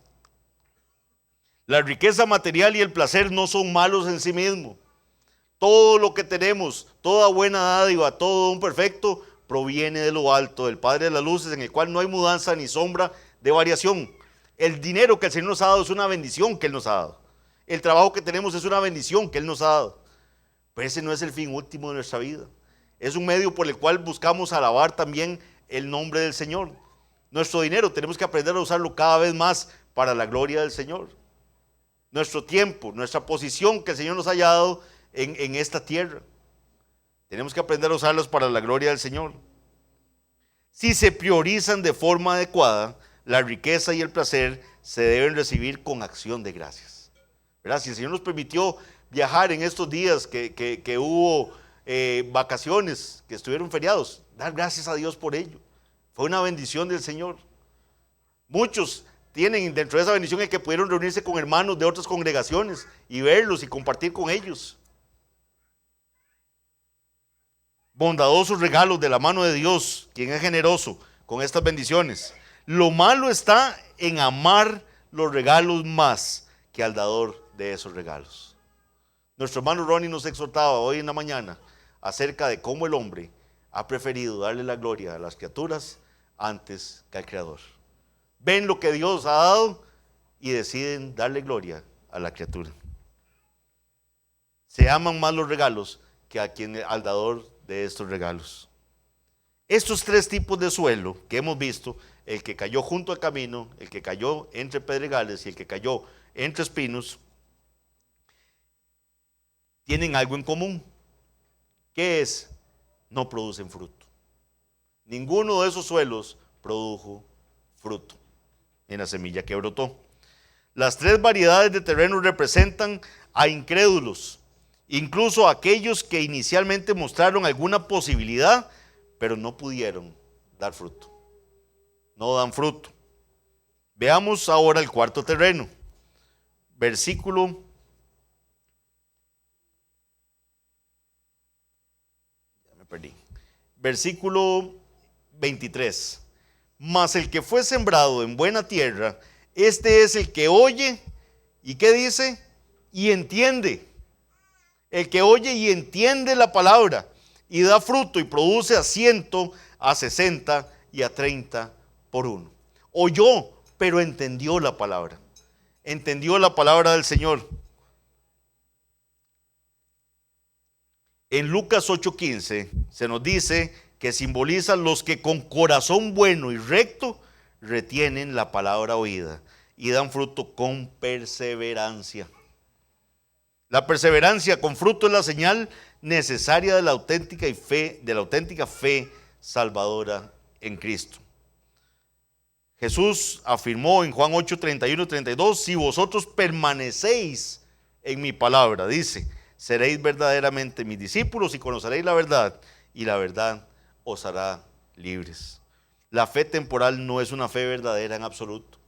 La riqueza material y el placer no son malos en sí mismos. Todo lo que tenemos, toda buena dádiva, todo don perfecto, proviene de lo alto, del Padre de las luces, en el cual no hay mudanza ni sombra de variación. El dinero que el Señor nos ha dado es una bendición que Él nos ha dado. El trabajo que tenemos es una bendición que Él nos ha dado. Pero ese no es el fin último de nuestra vida. Es un medio por el cual buscamos alabar también el nombre del Señor. Nuestro dinero tenemos que aprender a usarlo cada vez más para la gloria del Señor. Nuestro tiempo, nuestra posición que el Señor nos haya dado en esta tierra. Tenemos que aprender a usarlos para la gloria del Señor. Si se priorizan de forma adecuada, la riqueza y el placer se deben recibir con acción de gracias. ¿Verdad? Si el Señor nos permitió viajar en estos días que hubo vacaciones, que estuvieron feriados, dar gracias a Dios por ello. Fue una bendición del Señor. Muchos tienen dentro de esa bendición el que pudieron reunirse con hermanos de otras congregaciones y verlos y compartir con ellos. Bondadosos regalos de la mano de Dios, quien es generoso con estas bendiciones. Lo malo está en amar los regalos más que al dador de esos regalos. Nuestro hermano Ronnie nos exhortaba hoy en la mañana acerca de cómo el hombre ha preferido darle la gloria a las criaturas antes que al Creador. Ven lo que Dios ha dado y deciden darle gloria a la criatura. Se aman más los regalos que al dador de estos regalos. Estos tres tipos de suelo que hemos visto, el que cayó junto al camino, el que cayó entre pedregales y el que cayó entre espinos, tienen algo en común. ¿Qué es? No producen fruto. Ninguno de esos suelos produjo fruto en la semilla que brotó. Las tres variedades de terreno representan a incrédulos, incluso a aquellos que inicialmente mostraron alguna posibilidad, pero no pudieron dar fruto. No dan fruto. Veamos ahora el cuarto terreno. Versículo 23. Mas el que fue sembrado en buena tierra, este es el que oye, ¿y qué dice? Y entiende. El que oye y entiende la palabra, y da fruto y produce a 100, a 60 y a 30 por uno. Oyó, pero entendió la palabra. Entendió la palabra del Señor. En Lucas 8:15 se nos dice que simboliza los que con corazón bueno y recto retienen la palabra oída y dan fruto con perseverancia. La perseverancia con fruto es la señal necesaria de la auténtica fe salvadora en Cristo. Jesús afirmó en Juan 8:31-32, si vosotros permanecéis en mi palabra, dice, seréis verdaderamente mis discípulos y conoceréis la verdad, y la verdad os hará libres. La fe temporal no es una fe verdadera en absoluto.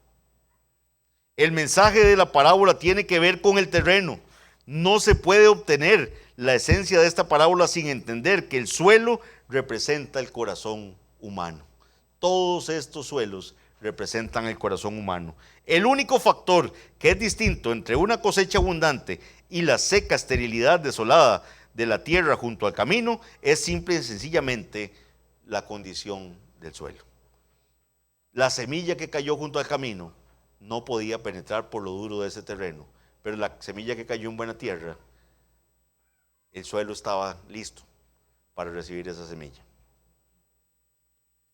El mensaje de la parábola tiene que ver con el terreno. No se puede obtener la esencia de esta parábola sin entender que el suelo representa el corazón humano. Todos estos suelos representan el corazón humano. El único factor que es distinto entre una cosecha abundante y la seca esterilidad desolada de la tierra junto al camino es simple y sencillamente la condición del suelo. La semilla que cayó junto al camino no podía penetrar por lo duro de ese terreno, pero la semilla que cayó en buena tierra, el suelo estaba listo para recibir esa semilla.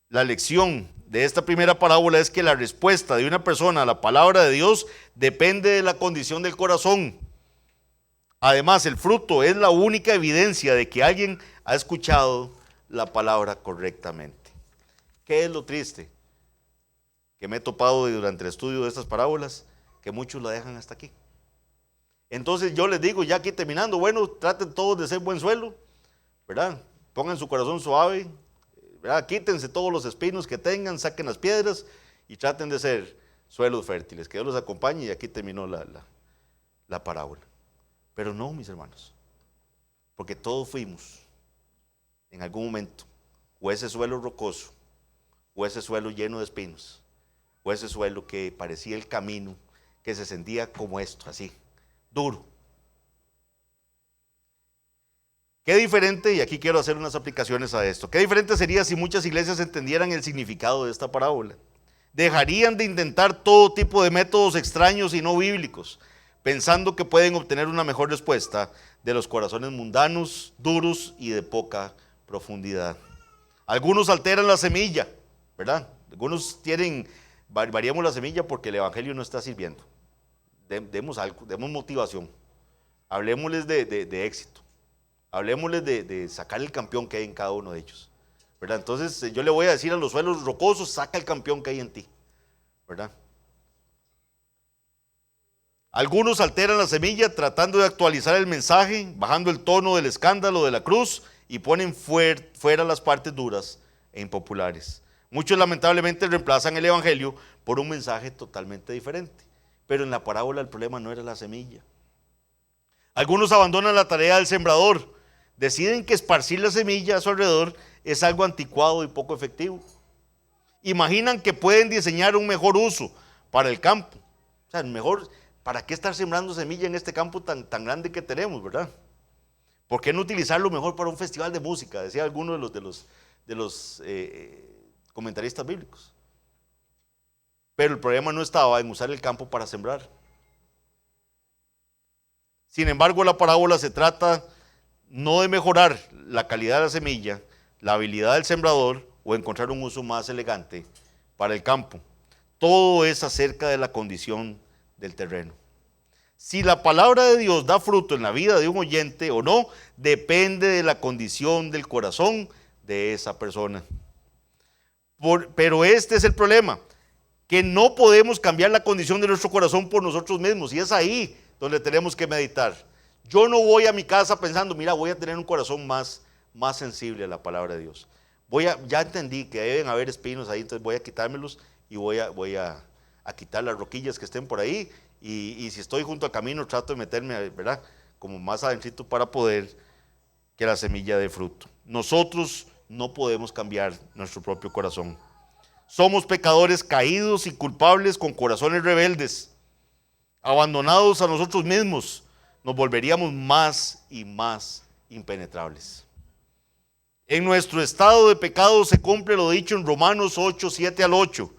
La lección de esta primera parábola es que la respuesta de una persona a la palabra de Dios depende de la condición del corazón. Además, el fruto es la única evidencia de que alguien ha escuchado la palabra correctamente. ¿Qué es lo triste? que me he topado durante el estudio de estas parábolas, que muchos la dejan hasta aquí. Entonces yo les digo, ya aquí terminando, bueno, traten todos de ser buen suelo, ¿verdad? Pongan su corazón suave, ¿verdad? Quítense todos los espinos que tengan, saquen las piedras y traten de ser suelos fértiles. Que Dios los acompañe, y aquí terminó la parábola. Pero no, mis hermanos, porque todos fuimos en algún momento o ese suelo rocoso, o ese suelo lleno de espinos, o ese suelo que parecía el camino, que se sentía como esto, así, duro. Qué diferente, y aquí quiero hacer unas aplicaciones a esto, qué diferente sería si muchas iglesias entendieran el significado de esta parábola. Dejarían de intentar todo tipo de métodos extraños y no bíblicos, pensando que pueden obtener una mejor respuesta de los corazones mundanos, duros y de poca profundidad. Algunos alteran la semilla, ¿verdad? Algunos variamos la semilla porque el evangelio no está sirviendo. Demos algo, demos motivación. Hablemosles de éxito. Hablemosles de sacar el campeón que hay en cada uno de ellos, ¿verdad? Entonces yo le voy a decir a los suelos rocosos, saca el campeón que hay en ti, ¿verdad? Algunos alteran la semilla tratando de actualizar el mensaje, bajando el tono del escándalo de la cruz, y ponen fuera las partes duras e impopulares. Muchos lamentablemente reemplazan el evangelio por un mensaje totalmente diferente. Pero en la parábola el problema no era la semilla. Algunos abandonan la tarea del sembrador. Deciden que esparcir la semilla a su alrededor es algo anticuado y poco efectivo. Imaginan que pueden diseñar un mejor uso para el campo. O sea, mejor, ¿para qué estar sembrando semilla en este campo tan grande que tenemos, verdad? ¿Por qué no utilizarlo mejor para un festival de música? Decía alguno de los comentaristas bíblicos. Pero el problema no estaba en usar el campo para sembrar. Sin embargo, la parábola se trata no de mejorar la calidad de la semilla, la habilidad del sembrador o encontrar un uso más elegante para el campo. Todo es acerca de la condición del terreno. Si la palabra de Dios da fruto en la vida de un oyente o no, depende de la condición del corazón de esa persona. Pero este es el problema, que no podemos cambiar la condición de nuestro corazón por nosotros mismos, y es ahí donde tenemos que meditar. Yo no voy a mi casa pensando, mira, voy a tener un corazón más sensible a la palabra de Dios. Ya entendí que deben haber espinos ahí, entonces voy a quitármelos y voy a quitar las roquillas que estén por ahí. Y si estoy junto al camino, trato de meterme, ¿verdad?, como más adentrito para poder que la semilla dé fruto. Nosotros no podemos cambiar nuestro propio corazón. Somos pecadores caídos y culpables con corazones rebeldes. Abandonados a nosotros mismos, nos volveríamos más y más impenetrables. En nuestro estado de pecado se cumple lo dicho en Romanos 8, 7 al 8,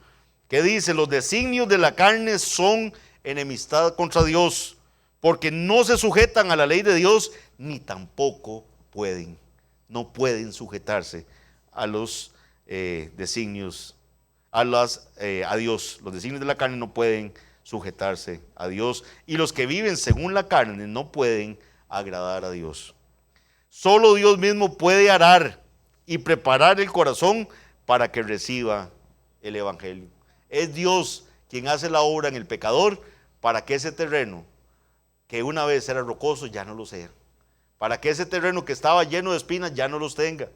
que dice: los designios de la carne son enemistad contra Dios, porque no se sujetan a la ley de Dios, ni tampoco no pueden sujetarse a los designios, a Dios. Los designios de la carne no pueden sujetarse a Dios, y los que viven según la carne no pueden agradar a Dios. Solo Dios mismo puede arar y preparar el corazón para que reciba el evangelio. Es Dios quien hace la obra en el pecador para que ese terreno que una vez era rocoso ya no lo sea, para que ese terreno que estaba lleno de espinas ya no los tenga,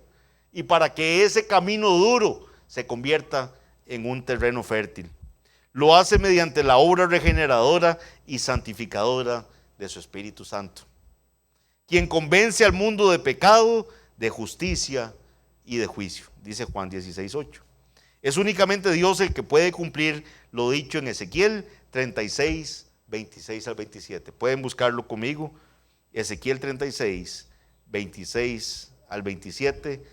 y para que ese camino duro se convierta en un terreno fértil. Lo hace mediante la obra regeneradora y santificadora de su Espíritu Santo, quien convence al mundo de pecado, de justicia y de juicio, dice Juan 16:8. Es únicamente Dios el que puede cumplir lo dicho en Ezequiel 36, 26 al 27. Pueden buscarlo conmigo, Ezequiel 36, 26 al 27,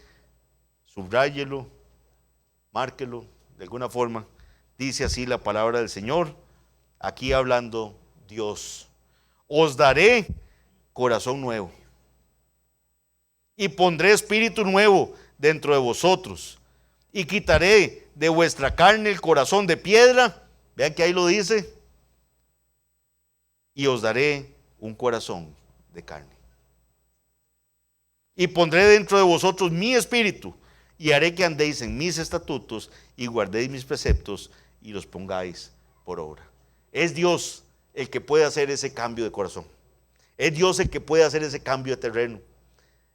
subráyelo, márquelo de alguna forma. Dice así la palabra del Señor, aquí hablando Dios: os daré corazón nuevo y pondré espíritu nuevo dentro de vosotros, y quitaré de vuestra carne el corazón de piedra, vean que ahí lo dice, y os daré un corazón de carne. Y pondré dentro de vosotros mi espíritu, y haré que andéis en mis estatutos y guardéis mis preceptos y los pongáis por obra. Es Dios el que puede hacer ese cambio de corazón. Es Dios el que puede hacer ese cambio de terreno.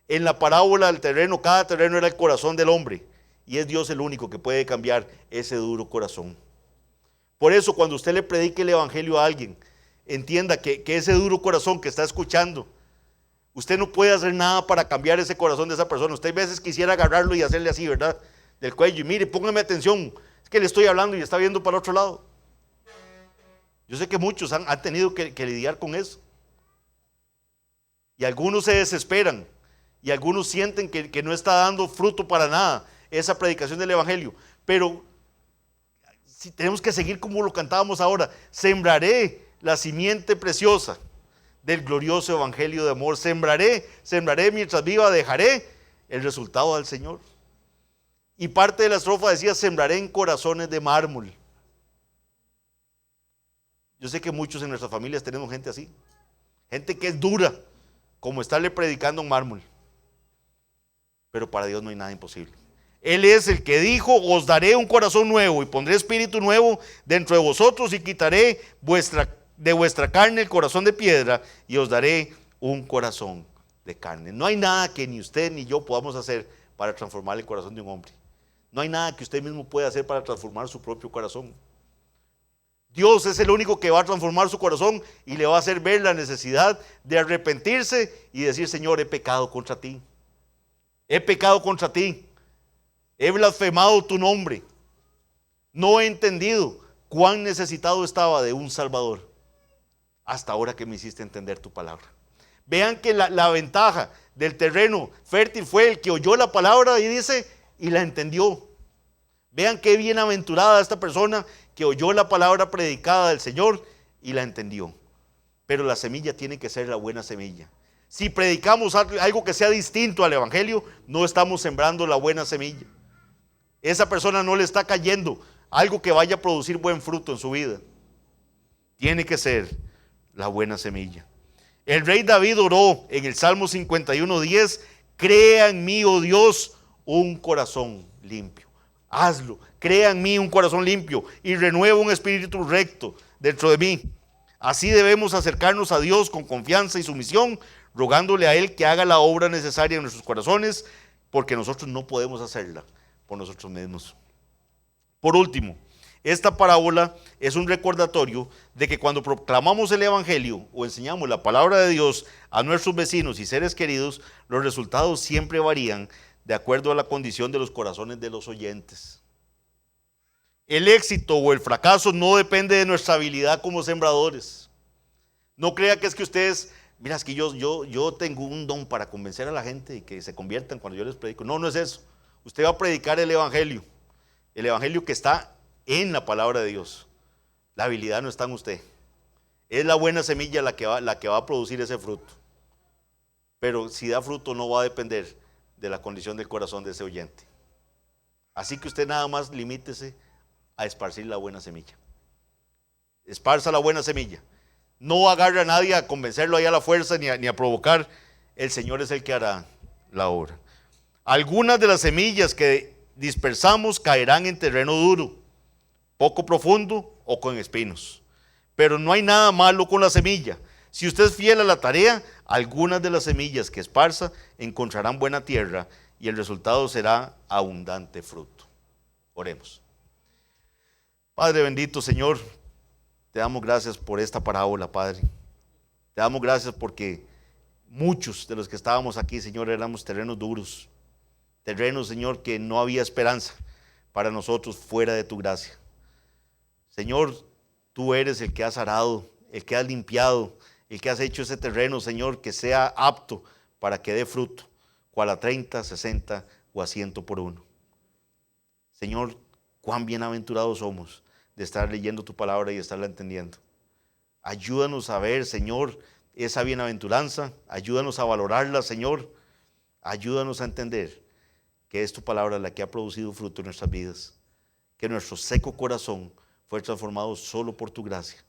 En la parábola del terreno, cada terreno era el corazón del hombre. Y es Dios el único que puede cambiar ese duro corazón. Por eso cuando usted le predique el evangelio a alguien, entienda que ese duro corazón que está escuchando, usted no puede hacer nada para cambiar ese corazón de esa persona. Usted a veces quisiera agarrarlo y hacerle así, ¿verdad? Del cuello. Y mire, póngame atención. Es que le estoy hablando y está viendo para el otro lado. Yo sé que muchos han tenido que lidiar con eso. Y algunos se desesperan. Y algunos sienten que no está dando fruto para nada esa predicación del evangelio. Pero si tenemos que seguir como lo cantábamos ahora. Sembraré la simiente preciosa del glorioso evangelio de amor. Sembraré mientras viva, dejaré el resultado al Señor. Y parte de la estrofa decía, sembraré en corazones de mármol. Yo sé que muchos en nuestras familias tenemos gente así. Gente que es dura, como estarle predicando un mármol. Pero para Dios no hay nada imposible. Él es el que dijo, os daré un corazón nuevo y pondré espíritu nuevo dentro de vosotros y quitaré de vuestra carne el corazón de piedra y os daré un corazón de carne. No hay nada que ni usted ni yo podamos hacer para transformar el corazón de un hombre. No hay nada que usted mismo pueda hacer para transformar su propio corazón. Dios es el único que va a transformar su corazón y le va a hacer ver la necesidad de arrepentirse y decir, Señor, he pecado contra ti. He pecado contra ti. He blasfemado tu nombre. No he entendido cuán necesitado estaba de un Salvador hasta ahora que me hiciste entender tu palabra. Vean que la ventaja del terreno fértil fue el que oyó la palabra y dice, y la entendió. Vean qué bienaventurada esta persona que oyó la palabra predicada del Señor y la entendió. Pero la semilla tiene que ser la buena semilla. Si predicamos algo que sea distinto al evangelio, no estamos sembrando la buena semilla. Esa persona no le está cayendo algo que vaya a producir buen fruto en su vida. Tiene que ser la buena semilla. El rey David oró en el Salmo 51:10, crea en mí, oh Dios, un corazón limpio. Hazlo, crea en mí un corazón limpio y renueva un espíritu recto dentro de mí. Así debemos acercarnos a Dios con confianza y sumisión, rogándole a Él que haga la obra necesaria en nuestros corazones, porque nosotros no podemos hacerla por nosotros mismos. Por último, esta parábola es un recordatorio de que cuando proclamamos el evangelio o enseñamos la palabra de Dios a nuestros vecinos y seres queridos, los resultados siempre varían de acuerdo a la condición de los corazones de los oyentes. El éxito o el fracaso no depende de nuestra habilidad como sembradores. No crea que es que ustedes, mira, es que yo tengo un don para convencer a la gente y que se conviertan cuando yo les predico. No, no es eso. Usted va a predicar el evangelio que está en la palabra de Dios. La habilidad no está en usted. Es la buena semilla la que va a producir ese fruto. Pero si da fruto no va a depender de la condición del corazón de ese oyente. Así que usted nada más limítese a esparcir la buena semilla. Esparza la buena semilla. No agarre a nadie a convencerlo ahí a la fuerza ni a provocar. El Señor es el que hará la obra. Algunas de las semillas que dispersamos caerán en terreno duro, poco profundo o con espinos. Pero no hay nada malo con la semilla. Si usted es fiel a la tarea, algunas de las semillas que esparza encontrarán buena tierra y el resultado será abundante fruto. Oremos. Padre bendito, Señor, te damos gracias por esta parábola, Padre. Te damos gracias porque muchos de los que estábamos aquí, Señor, éramos terrenos duros. Terrenos, Señor, que no había esperanza para nosotros fuera de tu gracia. Señor, tú eres el que has arado, el que has limpiado, el que has hecho ese terreno, Señor, que sea apto para que dé fruto, cual a 30, 60 o a 100 por uno. Señor, cuán bienaventurados somos de estar leyendo tu palabra y estarla entendiendo. Ayúdanos a ver, Señor, esa bienaventuranza, ayúdanos a valorarla, Señor, ayúdanos a entender que es tu palabra la que ha producido fruto en nuestras vidas, que nuestro seco corazón fue transformado solo por tu gracia.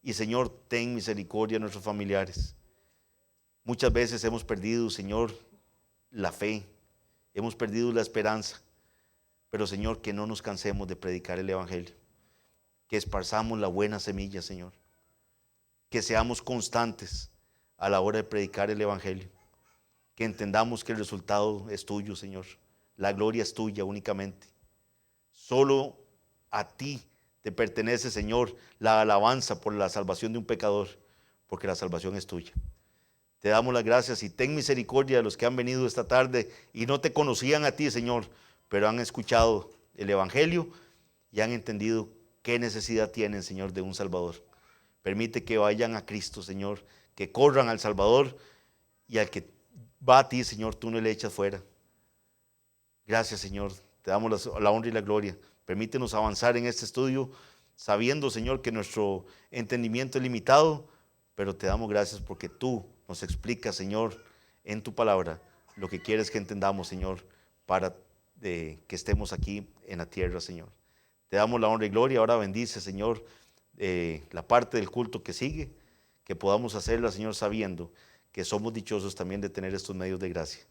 Y Señor, ten misericordia a nuestros familiares. Muchas veces hemos perdido, Señor, la fe, hemos perdido la esperanza, pero Señor, que no nos cansemos de predicar el evangelio, que esparzamos la buena semilla, Señor. Que seamos constantes a la hora de predicar el Evangelio. Que entendamos que el resultado es tuyo, Señor. La gloria es tuya únicamente. Solo a ti te pertenece, Señor, la alabanza por la salvación de un pecador, porque la salvación es tuya. Te damos las gracias y ten misericordia de los que han venido esta tarde y no te conocían a ti, Señor, pero han escuchado el Evangelio y han entendido qué necesidad tienen, Señor, de un Salvador. Permite que vayan a Cristo, Señor, que corran al Salvador, y al que va a ti, Señor, tú no le echas fuera. Gracias, Señor. Te damos la honra y la gloria. Permítenos avanzar en este estudio, sabiendo, Señor, que nuestro entendimiento es limitado, pero te damos gracias porque tú nos explicas, Señor, en tu palabra, lo que quieres que entendamos, Señor, para que estemos aquí en la tierra, Señor. Te damos la honra y gloria. Ahora bendice, Señor, la parte del culto que sigue, que podamos hacerla, Señor, sabiendo que somos dichosos también de tener estos medios de gracia.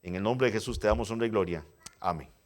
En el nombre de Jesús te damos honra y gloria. Amén.